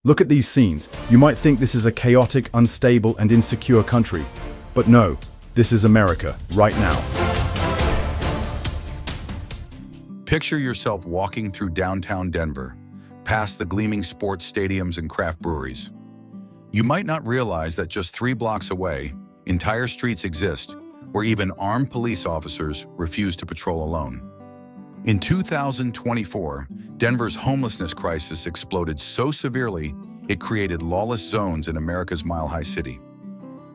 Look at these scenes. You might think this is a chaotic, unstable, and insecure country. But no, this is America, right now. Picture yourself walking through downtown Denver, past the gleaming sports stadiums and craft breweries. You might not realize that just 3 blocks away, entire streets exist where even armed police officers refuse to patrol alone. In 2024, Denver's homelessness crisis exploded so severely it created lawless zones in America's mile-high city.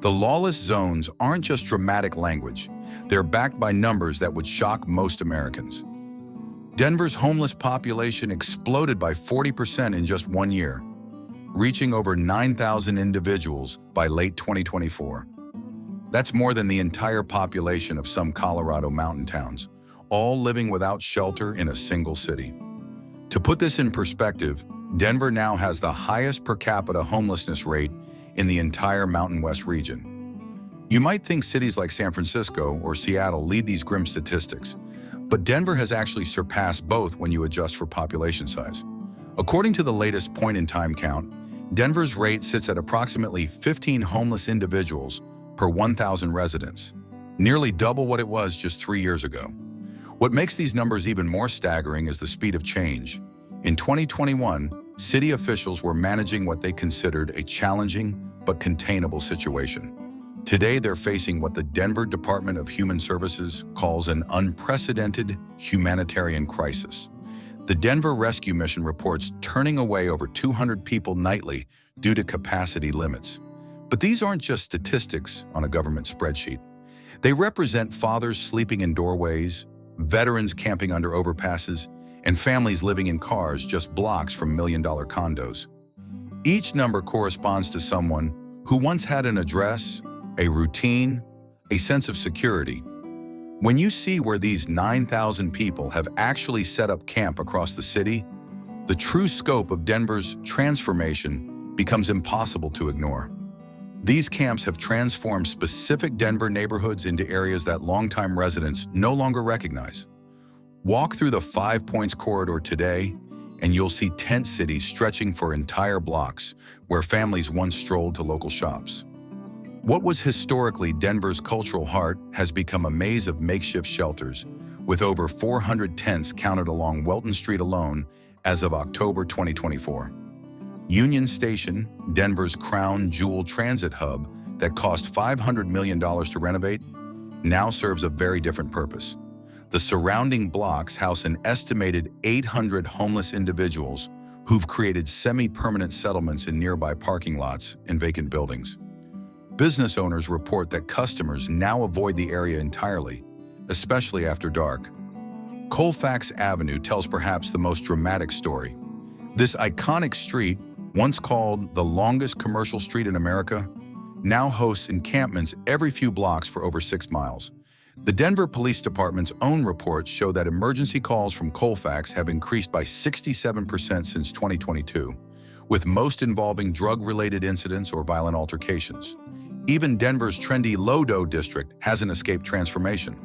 The lawless zones aren't just dramatic language, they're backed by numbers that would shock most Americans. Denver's homeless population exploded by 40% in just 1 year, reaching over 9,000 individuals by late 2024. That's more than the entire population of some Colorado mountain towns, all living without shelter in a single city. To put this in perspective, Denver now has the highest per capita homelessness rate in the entire Mountain West region. You might think cities like San Francisco or Seattle lead these grim statistics, but Denver has actually surpassed both when you adjust for population size. According to the latest point-in-time count, Denver's rate sits at approximately 15 homeless individuals per 1,000 residents, nearly double what it was just 3 years ago. What makes these numbers even more staggering is the speed of change. In 2021, city officials were managing what they considered a challenging but containable situation. Today, they're facing what the Denver Department of Human Services calls an unprecedented humanitarian crisis. The Denver Rescue Mission reports turning away over 200 people nightly due to capacity limits. But these aren't just statistics on a government spreadsheet. They represent fathers sleeping in doorways, veterans camping under overpasses, and families living in cars just blocks from million-dollar condos. Each number corresponds to someone who once had an address, a routine, a sense of security. When you see where these 9,000 people have actually set up camp across the city, the true scope of Denver's transformation becomes impossible to ignore. These camps have transformed specific Denver neighborhoods into areas that longtime residents no longer recognize. Walk through the 5 Points corridor today, and you'll see tent cities stretching for entire blocks where families once strolled to local shops. What was historically Denver's cultural heart has become a maze of makeshift shelters, with over 400 tents counted along Welton Street alone as of October 2024. Union Station, Denver's crown jewel transit hub that cost $500 million to renovate, now serves a very different purpose. The surrounding blocks house an estimated 800 homeless individuals who've created semi-permanent settlements in nearby parking lots and vacant buildings. Business owners report that customers now avoid the area entirely, especially after dark. Colfax Avenue tells perhaps the most dramatic story. This iconic street, once called the longest commercial street in America, now hosts encampments every few blocks for over 6 miles. The Denver Police Department's own reports show that emergency calls from Colfax have increased by 67% since 2022, with most involving drug-related incidents or violent altercations. Even Denver's trendy Lodo district hasn't escaped transformation.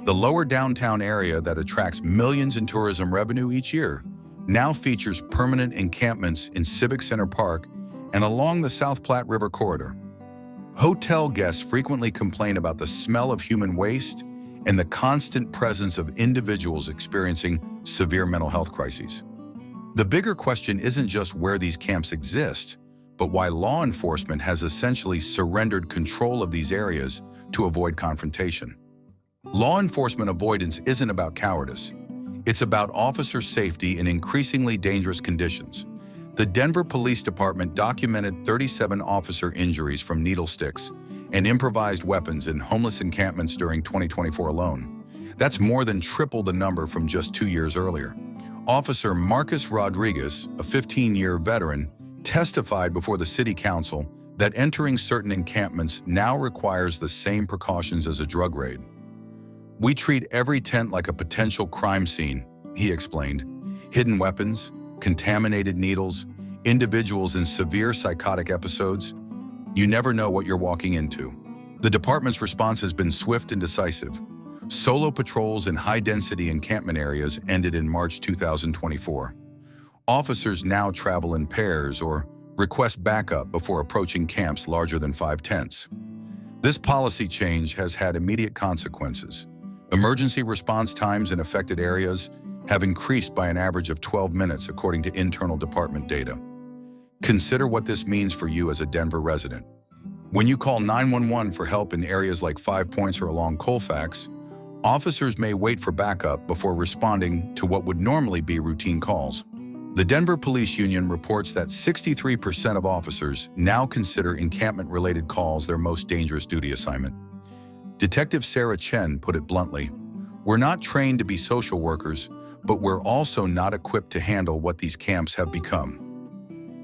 The lower downtown area that attracts millions in tourism revenue each year now features permanent encampments in Civic Center Park and along the South Platte River corridor. Hotel guests frequently complain about the smell of human waste and the constant presence of individuals experiencing severe mental health crises. The bigger question isn't just where these camps exist, but why law enforcement has essentially surrendered control of these areas to avoid confrontation. Law enforcement avoidance isn't about cowardice. It's about officer safety in increasingly dangerous conditions. The Denver Police Department documented 37 officer injuries from needle sticks and improvised weapons in homeless encampments during 2024 alone. That's more than triple the number from just 2 years earlier. Officer Marcus Rodriguez, a 15-year veteran, testified before the city council that entering certain encampments now requires the same precautions as a drug raid. "We treat every tent like a potential crime scene," he explained. "Hidden weapons, contaminated needles, individuals in severe psychotic episodes. You never know what you're walking into." The department's response has been swift and decisive. Solo patrols in high-density encampment areas ended in March 2024. Officers now travel in pairs or request backup before approaching camps larger than 5 tents. This policy change has had immediate consequences. Emergency response times in affected areas have increased by an average of 12 minutes according to internal department data. Consider what this means for you as a Denver resident. When you call 911 for help in areas like Five Points or along Colfax, officers may wait for backup before responding to what would normally be routine calls. The Denver Police Union reports that 63% of officers now consider encampment-related calls their most dangerous duty assignment. Detective Sarah Chen put it bluntly, "We're not trained to be social workers, but we're also not equipped to handle what these camps have become."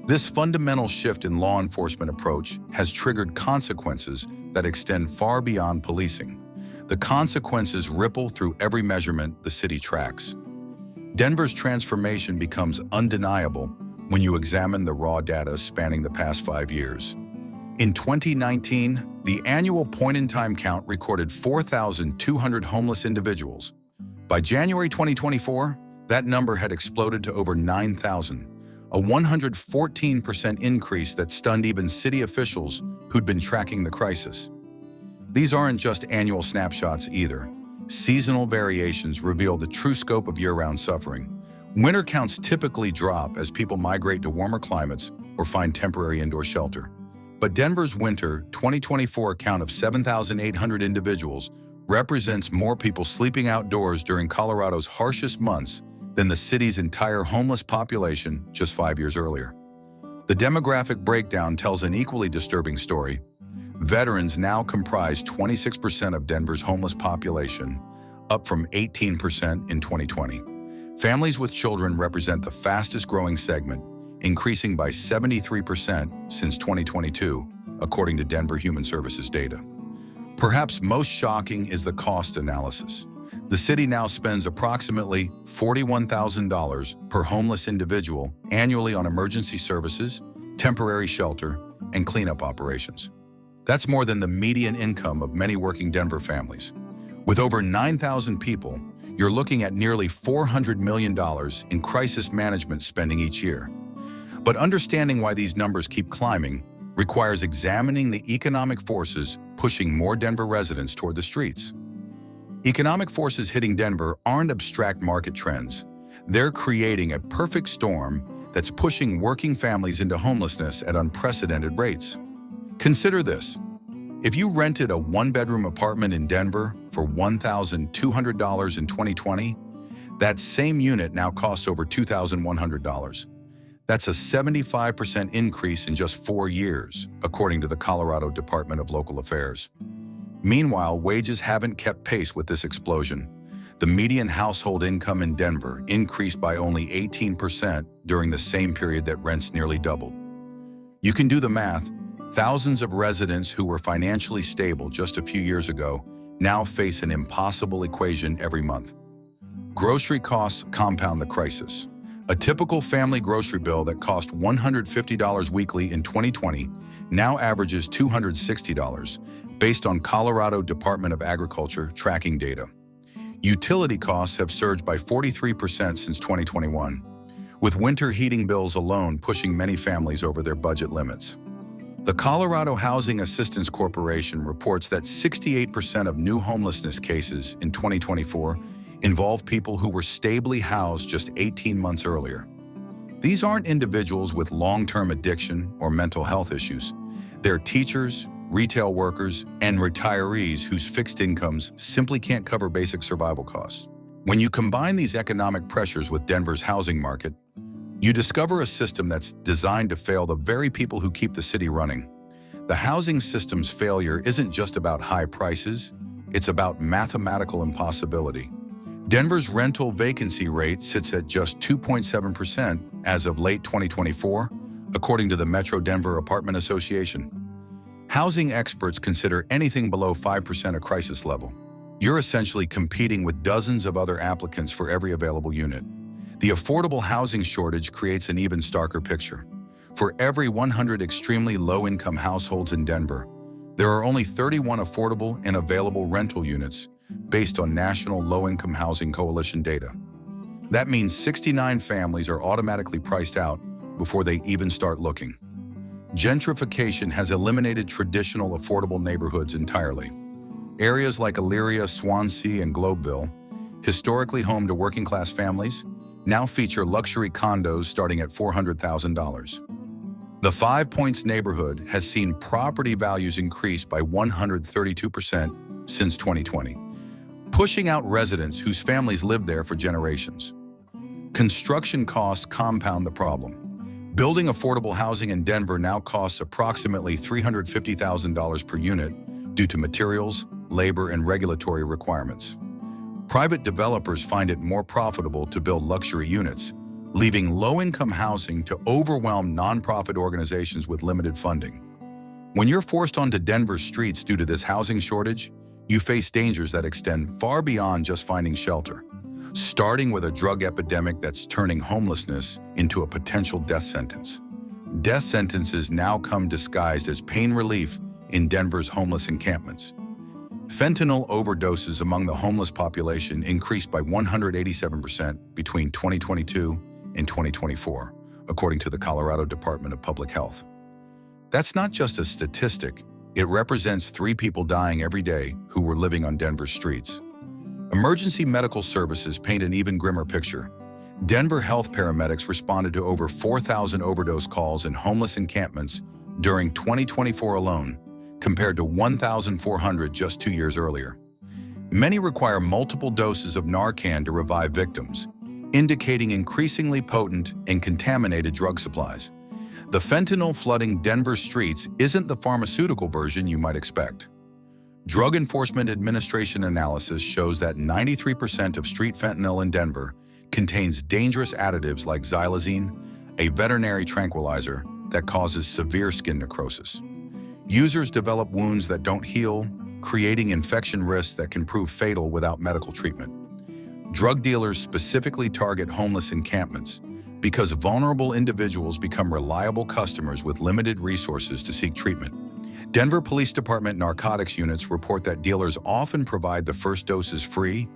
This fundamental shift in law enforcement approach has triggered consequences that extend far beyond policing. The consequences ripple through every measurement the city tracks. Denver's transformation becomes undeniable when you examine the raw data spanning the past 5 years. In 2019, the annual point-in-time count recorded 4,200 homeless individuals. By January 2024, that number had exploded to over 9,000, a 114% increase that stunned even city officials who'd been tracking the crisis. These aren't just annual snapshots either. Seasonal variations reveal the true scope of year-round suffering. Winter counts typically drop as people migrate to warmer climates or find temporary indoor shelter. But Denver's winter 2024 count of 7,800 individuals represents more people sleeping outdoors during Colorado's harshest months than the city's entire homeless population just 5 years earlier. The demographic breakdown tells an equally disturbing story. Veterans now comprise 26% of Denver's homeless population, up from 18% in 2020. Families with children represent the fastest growing segment, increasing by 73% since 2022, according to Denver Human Services data. Perhaps most shocking is the cost analysis. The city now spends approximately $41,000 per homeless individual annually on emergency services, temporary shelter, and cleanup operations. That's more than the median income of many working Denver families. With over 9,000 people, you're looking at nearly $400 million in crisis management spending each year. But understanding why these numbers keep climbing requires examining the economic forces pushing more Denver residents toward the streets. Economic forces hitting Denver aren't abstract market trends. They're creating a perfect storm that's pushing working families into homelessness at unprecedented rates. Consider this. If you rented a one-bedroom apartment in Denver for $1,200 in 2020, that same unit now costs over $2,100. That's a 75% increase in just 4 years, according to the Colorado Department of Local Affairs. Meanwhile, wages haven't kept pace with this explosion. The median household income in Denver increased by only 18% during the same period that rents nearly doubled. You can do the math. Thousands of residents who were financially stable just a few years ago now face an impossible equation every month. Grocery costs compound the crisis. A typical family grocery bill that cost $150 weekly in 2020 now averages $260, based on Colorado Department of Agriculture tracking data. Utility costs have surged by 43% since 2021, with winter heating bills alone pushing many families over their budget limits. The Colorado Housing Assistance Corporation reports that 68% of new homelessness cases in 2024 involve people who were stably housed just 18 months earlier. These aren't individuals with long-term addiction or mental health issues. They're teachers, retail workers, and retirees whose fixed incomes simply can't cover basic survival costs. When you combine these economic pressures with Denver's housing market, you discover a system that's designed to fail the very people who keep the city running. The housing system's failure isn't just about high prices, it's about mathematical impossibility. Denver's rental vacancy rate sits at just 2.7% as of late 2024, according to the Metro Denver Apartment Association. Housing experts consider anything below 5% a crisis level. You're essentially competing with dozens of other applicants for every available unit. The affordable housing shortage creates an even starker picture. For every 100 extremely low-income households in Denver, there are only 31 affordable and available rental units based on National Low-Income Housing Coalition data. That means 69 families are automatically priced out before they even start looking. Gentrification has eliminated traditional affordable neighborhoods entirely. Areas like Elyria, Swansea, and Globeville, historically home to working-class families, now feature luxury condos starting at $400,000. The Five Points neighborhood has seen property values increase by 132% since 2020, pushing out residents whose families lived there for generations. Construction costs compound the problem. Building affordable housing in Denver now costs approximately $350,000 per unit due to materials, labor, and regulatory requirements. Private developers find it more profitable to build luxury units, leaving low-income housing to overwhelm nonprofit organizations with limited funding. When you're forced onto Denver's streets due to this housing shortage, you face dangers that extend far beyond just finding shelter, starting with a drug epidemic that's turning homelessness into a potential death sentence. Death sentences now come disguised as pain relief in Denver's homeless encampments. Fentanyl overdoses among the homeless population increased by 187% between 2022 and 2024, according to the Colorado Department of Public Health. That's not just a statistic, it represents 3 people dying every day who were living on Denver's streets. Emergency medical services paint an even grimmer picture. Denver health paramedics responded to over 4,000 overdose calls in homeless encampments during 2024 alone, compared to 1,400 just 2 years earlier. Many require multiple doses of Narcan to revive victims, indicating increasingly potent and contaminated drug supplies. The fentanyl flooding Denver streets isn't the pharmaceutical version you might expect. Drug Enforcement Administration analysis shows that 93% of street fentanyl in Denver contains dangerous additives like xylazine, a veterinary tranquilizer that causes severe skin necrosis. Users develop wounds that don't heal, creating infection risks that can prove fatal without medical treatment. Drug dealers specifically target homeless encampments because vulnerable individuals become reliable customers with limited resources to seek treatment. Denver Police Department narcotics units report that dealers often provide the first doses free,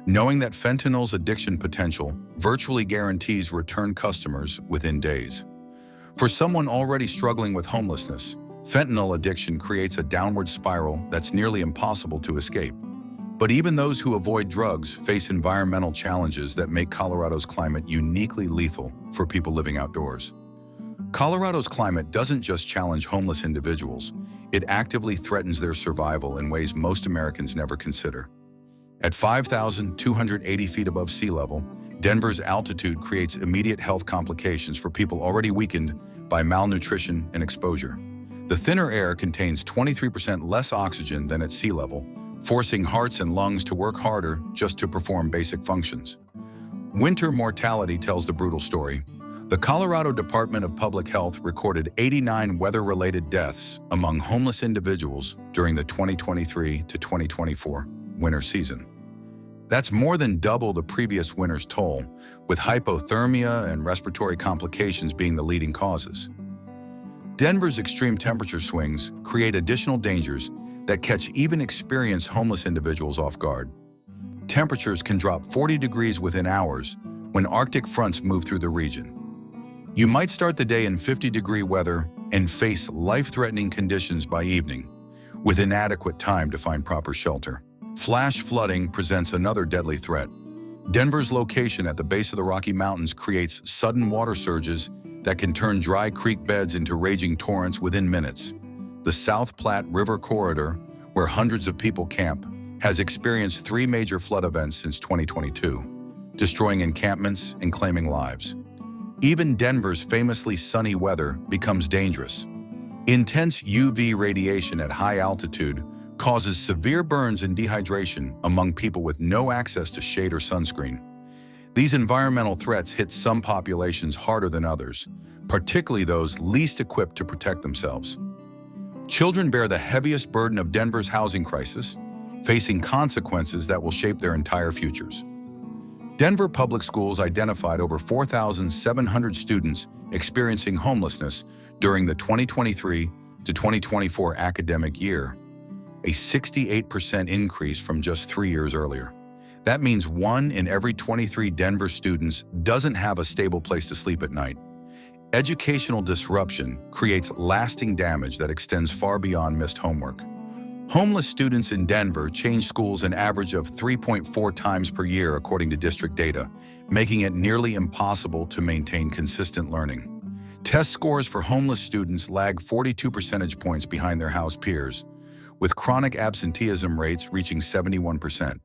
knowing that fentanyl's addiction potential virtually guarantees return customers within days. For someone already struggling with homelessness, fentanyl addiction creates a downward spiral that's nearly impossible to escape. But even those who avoid drugs face environmental challenges that make Colorado's climate uniquely lethal for people living outdoors. Colorado's climate doesn't just challenge homeless individuals, it actively threatens their survival in ways most Americans never consider. At 5,280 feet above sea level, Denver's altitude creates immediate health complications for people already weakened by malnutrition and exposure. The thinner air contains 23% less oxygen than at sea level, forcing hearts and lungs to work harder just to perform basic functions. Winter mortality tells the brutal story. The Colorado Department of Public Health recorded 89 weather-related deaths among homeless individuals during the 2023 to 2024 winter season. That's more than double the previous winter's toll, with hypothermia and respiratory complications being the leading causes. Denver's extreme temperature swings create additional dangers that catch even experienced homeless individuals off guard. Temperatures can drop 40 degrees within hours when Arctic fronts move through the region. You might start the day in 50-degree weather and face life-threatening conditions by evening, with inadequate time to find proper shelter. Flash flooding presents another deadly threat. Denver's location at the base of the Rocky Mountains creates sudden water surges that can turn dry creek beds into raging torrents within minutes. The South Platte River corridor, where hundreds of people camp, has experienced 3 major flood events since 2022, destroying encampments and claiming lives. Even Denver's famously sunny weather becomes dangerous. Intense UV radiation at high altitude causes severe burns and dehydration among people with no access to shade or sunscreen. These environmental threats hit some populations harder than others, particularly those least equipped to protect themselves. Children bear the heaviest burden of Denver's housing crisis, facing consequences that will shape their entire futures. Denver Public Schools identified over 4,700 students experiencing homelessness during the 2023 to 2024 academic year, a 68% increase from just 3 years earlier. That means 1 in every 23 Denver students doesn't have a stable place to sleep at night. Educational disruption creates lasting damage that extends far beyond missed homework. Homeless students in Denver change schools an average of 3.4 times per year, according to district data, making it nearly impossible to maintain consistent learning. Test scores for homeless students lag 42 percentage points behind their house peers, with chronic absenteeism rates reaching 71%.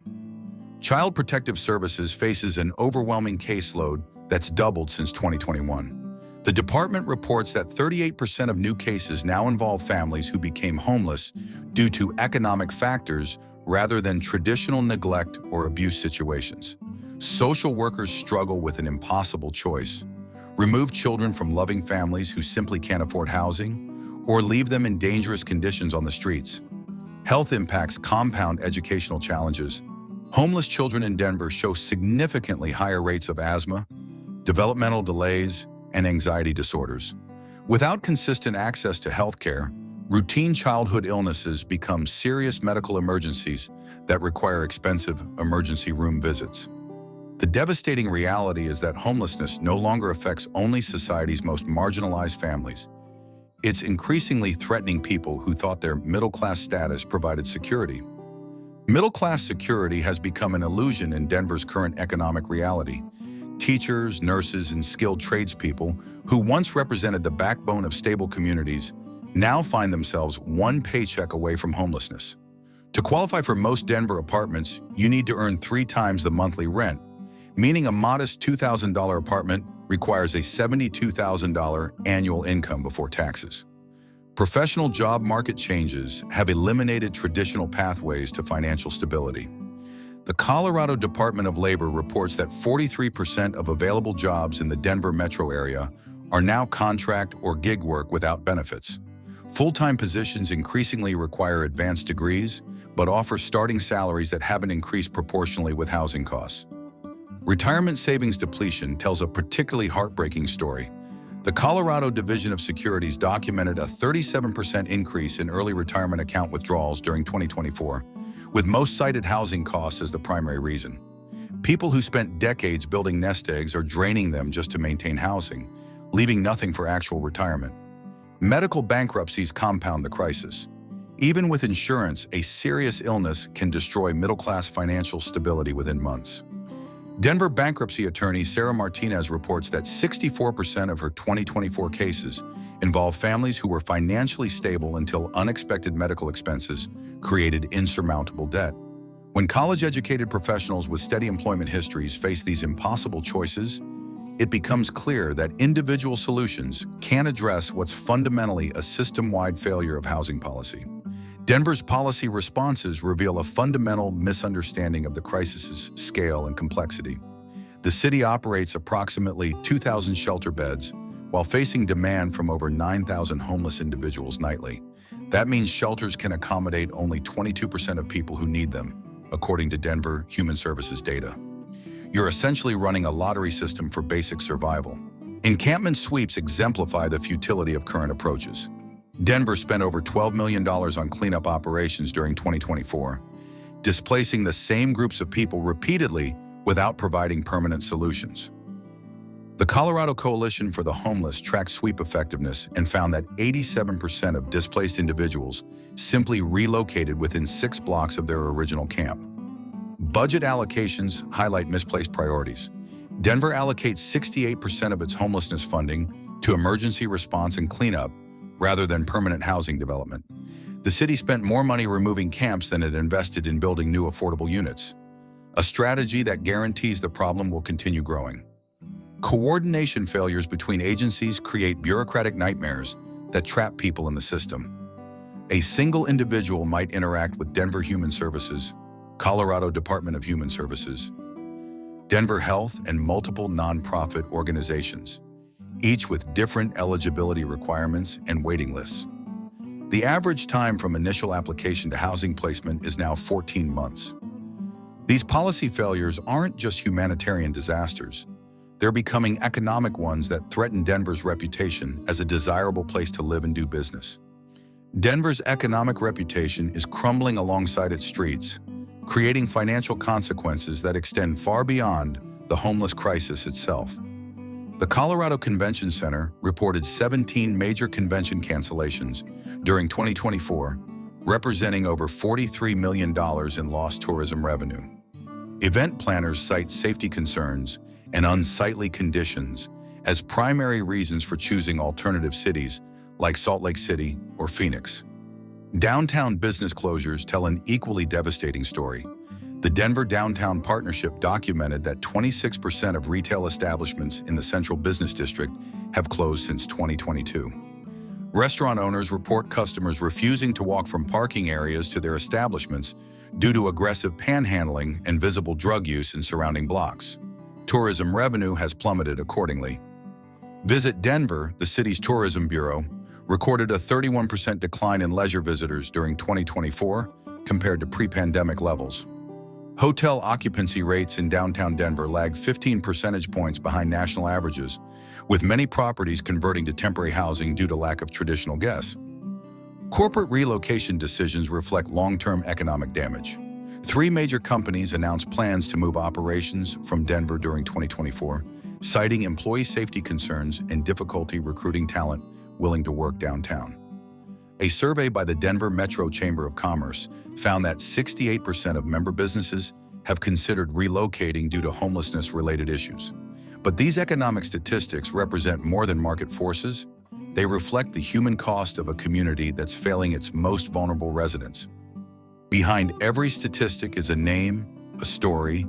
Child Protective Services faces an overwhelming caseload that's doubled since 2021. The department reports that 38% of new cases now involve families who became homeless due to economic factors rather than traditional neglect or abuse situations. Social workers struggle with an impossible choice: remove children from loving families who simply can't afford housing, or leave them in dangerous conditions on the streets. Health impacts compound educational challenges. Homeless children in Denver show significantly higher rates of asthma, developmental delays, and anxiety disorders. Without consistent access to health care, routine childhood illnesses become serious medical emergencies that require expensive emergency room visits. The devastating reality is that homelessness no longer affects only society's most marginalized families. It's increasingly threatening people who thought their middle-class status provided security. Middle-class security has become an illusion in Denver's current economic reality. Teachers, nurses, and skilled tradespeople who once represented the backbone of stable communities now find themselves one paycheck away from homelessness. To qualify for most Denver apartments, you need to earn 3 times the monthly rent, meaning a modest $2,000 apartment requires a $72,000 annual income before taxes. Professional job market changes have eliminated traditional pathways to financial stability. The Colorado Department of Labor reports that 43% of available jobs in the Denver metro area are now contract or gig work without benefits. Full-time positions increasingly require advanced degrees, but offer starting salaries that haven't increased proportionally with housing costs. Retirement savings depletion tells a particularly heartbreaking story. The Colorado Division of Securities documented a 37% increase in early retirement account withdrawals during 2024, with most cited housing costs as the primary reason. People who spent decades building nest eggs are draining them just to maintain housing, leaving nothing for actual retirement. Medical bankruptcies compound the crisis. Even with insurance, a serious illness can destroy middle-class financial stability within months. Denver bankruptcy attorney Sarah Martinez reports that 64% of her 2024 cases involve families who were financially stable until unexpected medical expenses created insurmountable debt. When college-educated professionals with steady employment histories face these impossible choices, it becomes clear that individual solutions can't address what's fundamentally a system-wide failure of housing policy. Denver's policy responses reveal a fundamental misunderstanding of the crisis's scale and complexity. The city operates approximately 2,000 shelter beds while facing demand from over 9,000 homeless individuals nightly. That means shelters can accommodate only 22% of people who need them, according to Denver Human Services data. You're essentially running a lottery system for basic survival. Encampment sweeps exemplify the futility of current approaches. Denver spent over $12 million on cleanup operations during 2024, displacing the same groups of people repeatedly without providing permanent solutions. The Colorado Coalition for the Homeless tracked sweep effectiveness and found that 87% of displaced individuals simply relocated within 6 blocks of their original camp. Budget allocations highlight misplaced priorities. Denver allocates 68% of its homelessness funding to emergency response and cleanup, rather than permanent housing development. The city spent more money removing camps than it invested in building new affordable units, a strategy that guarantees the problem will continue growing. Coordination failures between agencies create bureaucratic nightmares that trap people in the system. A single individual might interact with Denver Human Services, Colorado Department of Human Services, Denver Health, and multiple nonprofit organizations, each with different eligibility requirements and waiting lists. The average time from initial application to housing placement is now 14 months. These policy failures aren't just humanitarian disasters. They're becoming economic ones that threaten Denver's reputation as a desirable place to live and do business. Denver's economic reputation is crumbling alongside its streets, creating financial consequences that extend far beyond the homeless crisis itself. The Colorado Convention Center reported 17 major convention cancellations during 2024, representing over $43 million in lost tourism revenue. Event planners cite safety concerns and unsightly conditions as primary reasons for choosing alternative cities like Salt Lake City or Phoenix. Downtown business closures tell an equally devastating story. The Denver Downtown Partnership documented that 26% of retail establishments in the Central Business District have closed since 2022. Restaurant owners report customers refusing to walk from parking areas to their establishments due to aggressive panhandling and visible drug use in surrounding blocks. Tourism revenue has plummeted accordingly. Visit Denver, the city's tourism bureau, recorded a 31% decline in leisure visitors during 2024 compared to pre-pandemic levels. Hotel occupancy rates in downtown Denver lag 15 percentage points behind national averages, with many properties converting to temporary housing due to lack of traditional guests. Corporate relocation decisions reflect long-term economic damage. 3 major companies announced plans to move operations from Denver during 2024, citing employee safety concerns and difficulty recruiting talent willing to work downtown. A survey by the Denver Metro Chamber of Commerce found that 68% of member businesses have considered relocating due to homelessness-related issues. But these economic statistics represent more than market forces. They reflect the human cost of a community that's failing its most vulnerable residents. Behind every statistic is a name, a story,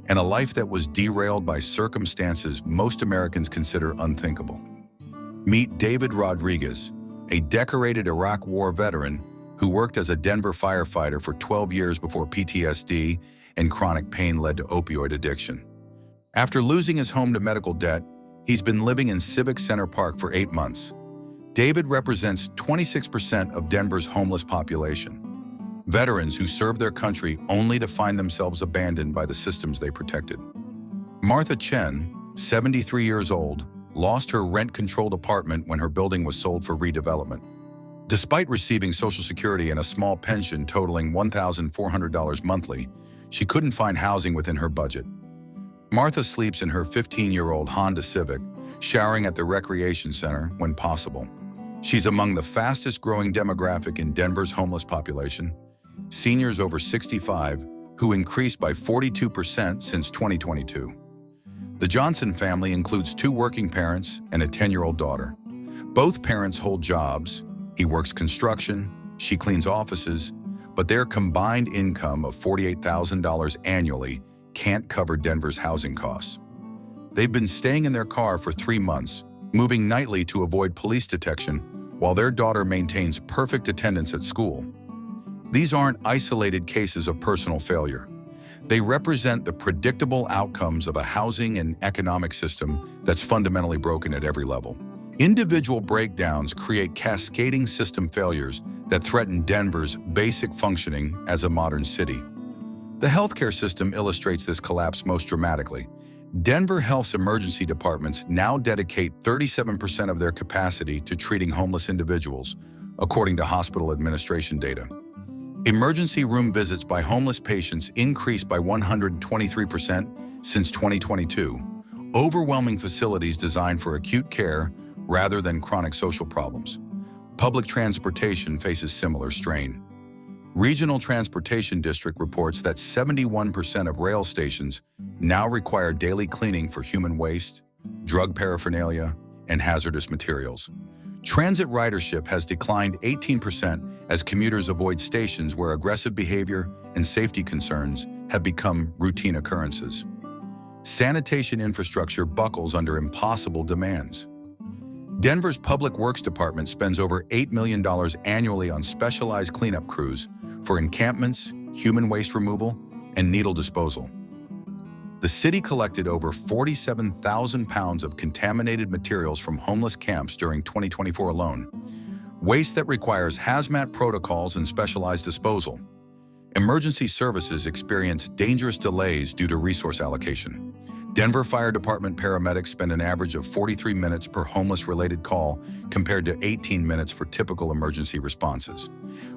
and a life that was derailed by circumstances most Americans consider unthinkable. Meet David Rodriguez, a decorated Iraq War veteran who worked as a Denver firefighter for 12 years before PTSD and chronic pain led to opioid addiction. After losing his home to medical debt, he's been living in Civic Center Park for 8 months. David represents 26% of Denver's homeless population, veterans who served their country only to find themselves abandoned by the systems they protected. Martha Chen, 73 years old, lost her rent-controlled apartment when her building was sold for redevelopment. Despite receiving Social Security and a small pension totaling $1,400 monthly, she couldn't find housing within her budget. Martha sleeps in her 15-year-old Honda Civic, showering at the recreation center when possible. She's among the fastest-growing demographic in Denver's homeless population, seniors over 65, who increased by 42% since 2022. The Johnson family includes 2 working parents and a 10-year-old daughter. Both parents hold jobs. He works construction, she cleans offices, but their combined income of $48,000 annually can't cover Denver's housing costs. They've been staying in their car for 3 months, moving nightly to avoid police detection, while their daughter maintains perfect attendance at school. These aren't isolated cases of personal failure. They represent the predictable outcomes of a housing and economic system that's fundamentally broken at every level. Individual breakdowns create cascading system failures that threaten Denver's basic functioning as a modern city. The healthcare system illustrates this collapse most dramatically. Denver Health's emergency departments now dedicate 37% of their capacity to treating homeless individuals, according to hospital administration data. Emergency room visits by homeless patients increased by 123% since 2022, overwhelming facilities designed for acute care rather than chronic social problems. Public transportation faces similar strain. Regional Transportation District reports that 71% of rail stations now require daily cleaning for human waste, drug paraphernalia, and hazardous materials. Transit ridership has declined 18% as commuters avoid stations where aggressive behavior and safety concerns have become routine occurrences. Sanitation infrastructure buckles under impossible demands. Denver's Public Works Department spends over $8 million annually on specialized cleanup crews for encampments, human waste removal, and needle disposal. The city collected over 47,000 pounds of contaminated materials from homeless camps during 2024 alone, waste that requires hazmat protocols and specialized disposal. Emergency services experience dangerous delays due to resource allocation. Denver Fire Department paramedics spend an average of 43 minutes per homeless-related call compared to 18 minutes for typical emergency responses.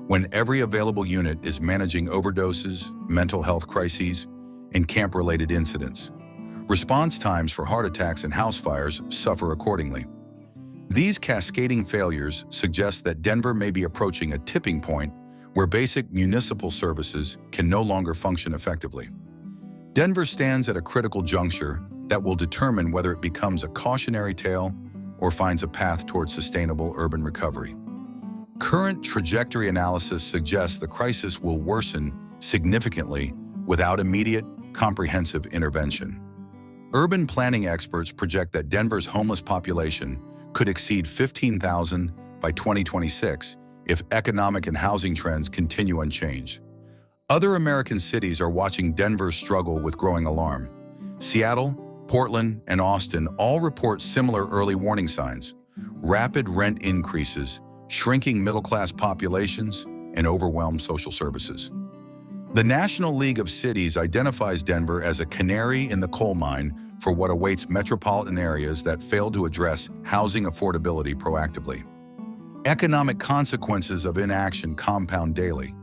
When every available unit is managing overdoses, mental health crises, and camp-related incidents. Response times for heart attacks and house fires suffer accordingly. These cascading failures suggest that Denver may be approaching a tipping point where basic municipal services can no longer function effectively. Denver stands at a critical juncture that will determine whether it becomes a cautionary tale or finds a path towards sustainable urban recovery. Current trajectory analysis suggests the crisis will worsen significantly without immediate, comprehensive intervention. Urban planning experts project that Denver's homeless population could exceed 15,000 by 2026 if economic and housing trends continue unchanged. Other American cities are watching Denver's struggle with growing alarm. Seattle, Portland, and Austin all report similar early warning signs: rapid rent increases, shrinking middle-class populations, and overwhelmed social services. The National League of Cities identifies Denver as a canary in the coal mine for what awaits metropolitan areas that fail to address housing affordability proactively. Economic consequences of inaction compound daily.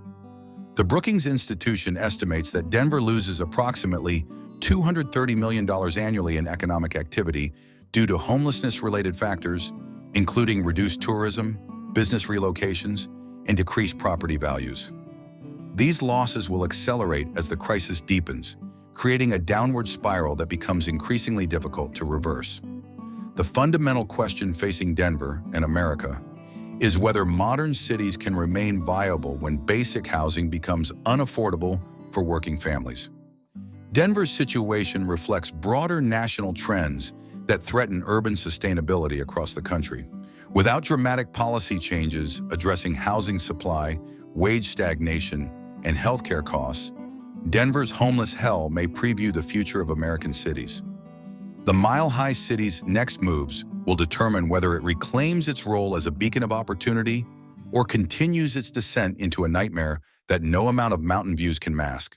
The Brookings Institution estimates that Denver loses approximately $230 million annually in economic activity due to homelessness-related factors, including reduced tourism, business relocations, and decreased property values. These losses will accelerate as the crisis deepens, creating a downward spiral that becomes increasingly difficult to reverse. The fundamental question facing Denver and America is whether modern cities can remain viable when basic housing becomes unaffordable for working families. Denver's situation reflects broader national trends that threaten urban sustainability across the country. Without dramatic policy changes addressing housing supply, wage stagnation, and healthcare costs, Denver's homeless hell may preview the future of American cities. The Mile High City's next moves will determine whether it reclaims its role as a beacon of opportunity or continues its descent into a nightmare that no amount of mountain views can mask.